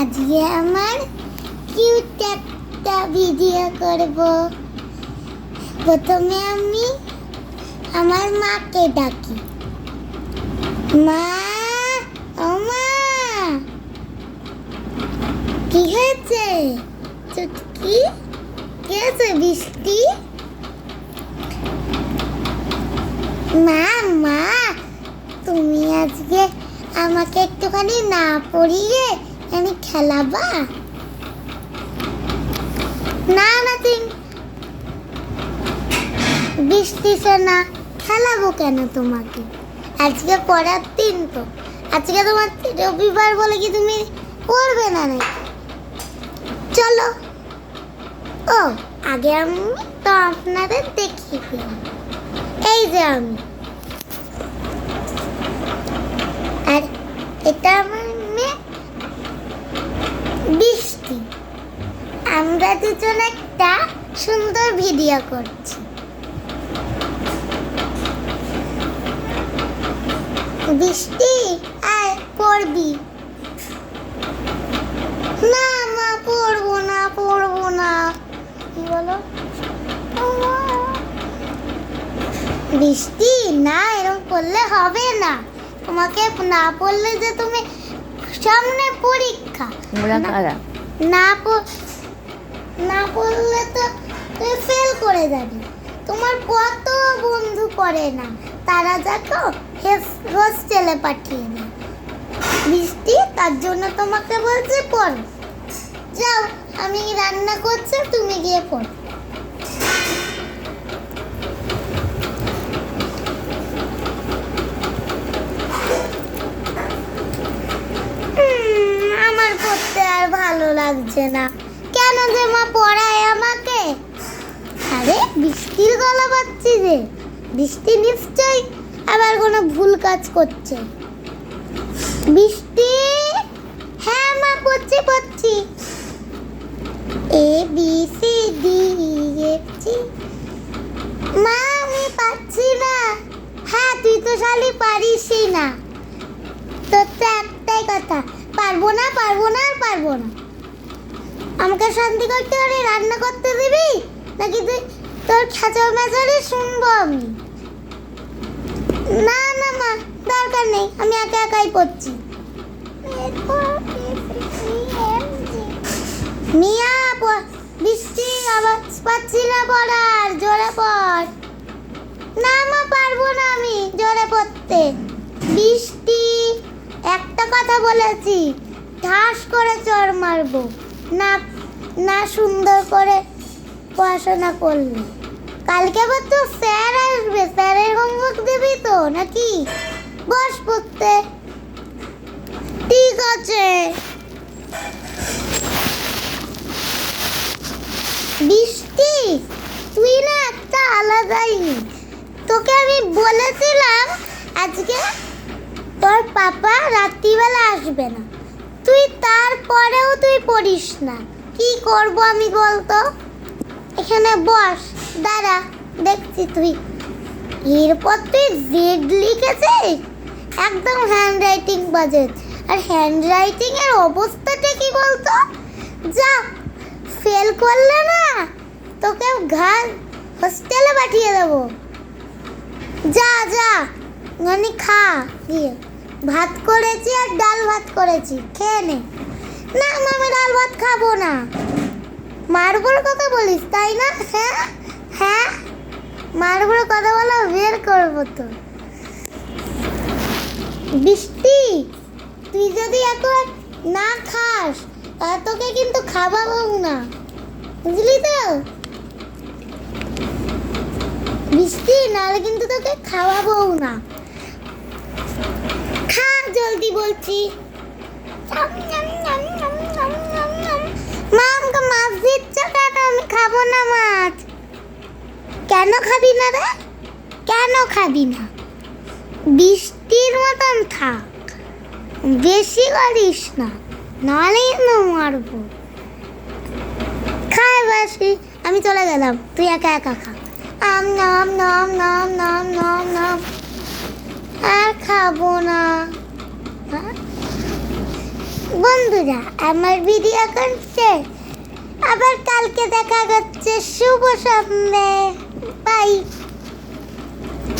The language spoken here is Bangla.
আজকে আমার কিউট একটা ভিডিও করব। প্রথমে আমি আমার মাকে ডাকি। মা, ও মা, কি হয়েছে? চুটকি, কি হয়েছে? বৃষ্টি? মা, মা, তুমি আজকে আমাকে একটুখানি না পড়িয়ে আমি খেলাবা? না না, বৃষ্টি না খেলাবো কেন তোমাকে? আজকে পড়ার দিন তো, আজকে তোমার রবিবার বলে কি তুমি পড়বে না নাকি? চলো। ও, আগে আমি তো আপনাদের দেখিয়ে দিলাম। এই যে আমি, আর এটা আমার মেয়ে বৃষ্টি। আমরা দুজন একটা সুন্দর ভিডিও করছি। বৃষ্টি, আয় পড়বি। না মা, পড়বো না, পড়বো না। কি বলো? বৃষ্টি, না, এরকম করলে হবে না। তোমাকে না পড়লে যে তুমি সামনে পরীক্ষা, না পড়লে তো তুমি ফেল করে যাবে। তোমার কত বন্ধু পড়ে না, তারা যাকে হোস্টেলে পাঠিয়ে দেয়। বৃষ্টি, তার জন্য তোমাকে বলছে পড়ো। যাও, আমি রান্না করছি, তুমি গিয়ে পড়ো। আমার পড়তে আর ভালো লাগছে না। কেন যে মা পড়ায় আমাকে? আরে বৃষ্টির গলা পাচ্ছি যে, বৃষ্টি নিশ্চয়ই আবার কোনো ভুল কাজ করছে। বৃষ্টি, হ্যাঁ মা, পড়ছি। A B C D F G. মা, আমি পাচ্ছি না। হ্যাঁ, তুই তো শালি পারিসই না। তোর তো একটাই কথা, পারবো না, পারবো না, আর পারবো না। আমাকে শান্তি করতে পারে রান্না করতে দিবি, নাকি তুই তোর খাঁচার মেজারে শুনবো আমি? না না মা, দরকার নেই, আমি একা একাই পড়ছি। মিয়া, বৃষ্টি, আবার পাচ্ছি না পড়ার, জোরে পড়। না মা, পারবো না আমি জোরে পড়তে। বৃষ্টি, একটা কথা বলেছি, ঠাস করে চড় মারবো না, না সুন্দর করে পড়াশোনা করলে। কালকে আবার তো স্যার আসবে, স্যারের হোমওয়ার্ক দিবি তো নাকি? বস পড়তে। ঠিক আছে। বৃষ্টি, তুই না একটা আলাদাই। তোকে আমি বলেছিলাম আজকে তোর পাপা রাত্রিবেলা আসবে না, তুই তারপরেও তুই পড়িস না। কি করব আমি বলতো? এখানে বস, দাঁড়া, দেখছি তুই। এরপর তুই জেড লিখেছিস, একদম হ্যান্ড রাইটিং বাজে। আর হ্যান্ড রাইটিং এর অবস্থাটা কি বলতো? যা, ফেল করলে না তোকে হোস্টেলে পাঠিয়ে দেবো। যা যা, মানে খা গিয়ে। ভাত করেছি আর ডাল ভাত করেছি, খেয়ে নে। না আমি ডাল ভাত খাবো না। মারবোর কথা বলিস তাই না? হ্যাঁ হ্যাঁ, মারবোর কথা বলা বের করবো তো। বৃষ্টি, তুই যদি এত না খাস তাহলে তোকে কিন্তু খাওয়াবো না, বুঝলি তো? বৃষ্টি, নাহলে কিন্তু তোকে খাওয়াবো না। খা জলদি বলছি। মা, আমাকে মাছ দিচ্ছ কেন? আমি খাবো না মাছ। কেন খাবি না রে? কেন খাবি না? বৃষ্টির মতন থাক, বেশি করিস না, নাহলে কিন্তু মারবো। খাই বাসি, আমি চলে গেলাম, তুই একা একা খা। নাম নাম নাম নাম নাম নাম, আর খাবো না। বন্ধুরা আমার ভিডিও করছে, আবার কালকে দেখা হচ্ছে। শুভ সন্ধ্যে।